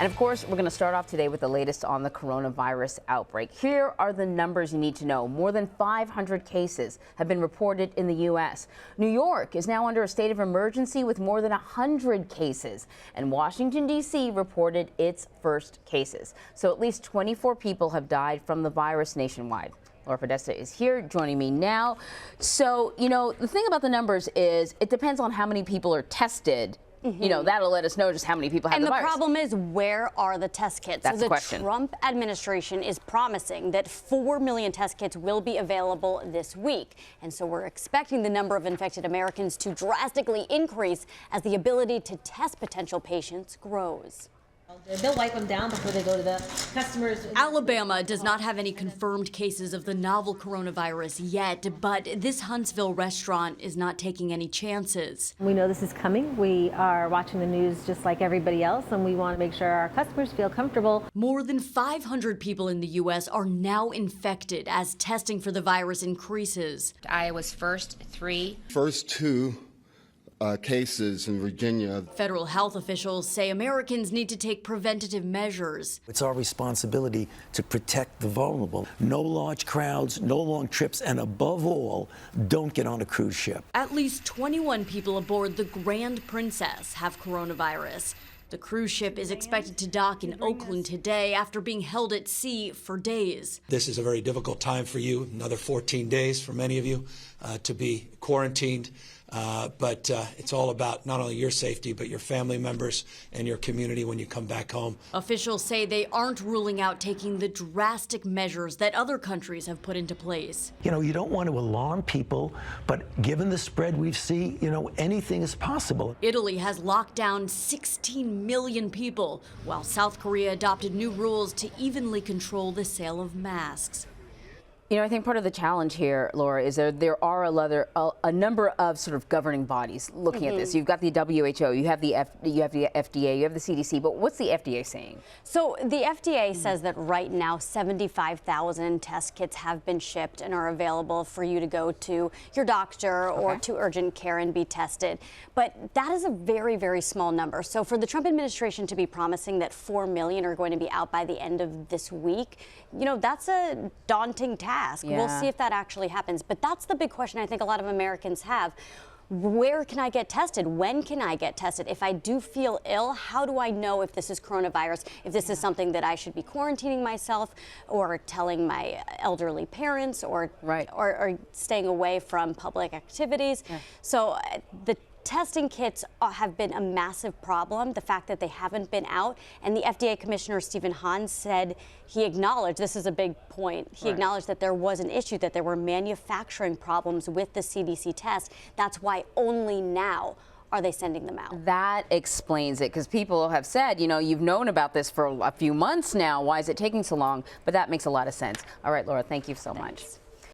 And of course, we're going to start off today with the latest on the coronavirus outbreak. Here are the numbers you need to know. More than 500 cases have been reported in the U.S. New York is now under a state of emergency with more than 100 cases. And Washington, D.C. reported its first cases. So at least 24 people have died from the virus nationwide. Laura Podesta is here joining me now. So, the thing about the numbers is it depends on how many people are tested. That'll let us know just how many people have the virus. And the problem is, where are the test kits? That's so the question. Trump administration is promising that 4 million test kits will be available this week. And so we're expecting the number of infected Americans to drastically increase as the ability to test potential patients grows. They'll wipe them down before they go to the customers. Alabama does not have any confirmed cases of the novel coronavirus yet, but this Huntsville restaurant is not taking any chances. We know this is coming. We are watching the news just like everybody else, and we want to make sure our customers feel comfortable. More than 500 people in the U.S. are now infected as testing for the virus increases. Iowa's first two cases in Virginia. Federal health officials say Americans need to take preventative measures. It's our responsibility to protect the vulnerable. No large crowds, no long trips, and above all, don't get on a cruise ship. At least 21 people aboard the Grand Princess have coronavirus. The cruise ship is expected to dock in Oakland today after being held at sea for days. This is a very difficult time for you, another 14 days for many of you to be quarantined. But it's all about not only your safety, but your family members and your community when you come back home. Officials say they aren't ruling out taking the drastic measures that other countries have put into place. You don't want to alarm people, but given the spread we see, anything is possible. Italy has locked down 16 million people, while South Korea adopted new rules to evenly control the sale of masks. I think part of the challenge here, Laura, is there are a number of sort of governing bodies looking at this. You've got the WHO, you have the FDA, you have the CDC, but what's the FDA saying? So the FDA says that right now 75,000 test kits have been shipped and are available for you to go to your doctor or to urgent care and be tested. But that is a very, very small number. So for the Trump administration to be promising that 4 million are going to be out by the end of this week, that's a daunting task. Yeah. We'll see if that actually happens. But that's the big question I think a lot of Americans have. Where can I get tested? When can I get tested? If I do feel ill, how do I know if this is coronavirus, if this is something that I should be quarantining myself or telling my elderly parents or staying away from public activities? Yeah. So the testing kits have been a massive problem, the fact that they haven't been out. And the FDA Commissioner Stephen Hahn said he acknowledged, this is a big point, he acknowledged that there was an issue, that there were manufacturing problems with the CDC test. That's why only now are they sending them out. That explains it, because people have said, you've known about this for a few months now. Why is it taking so long? But that makes a lot of sense. All right, Laura, thank you so much.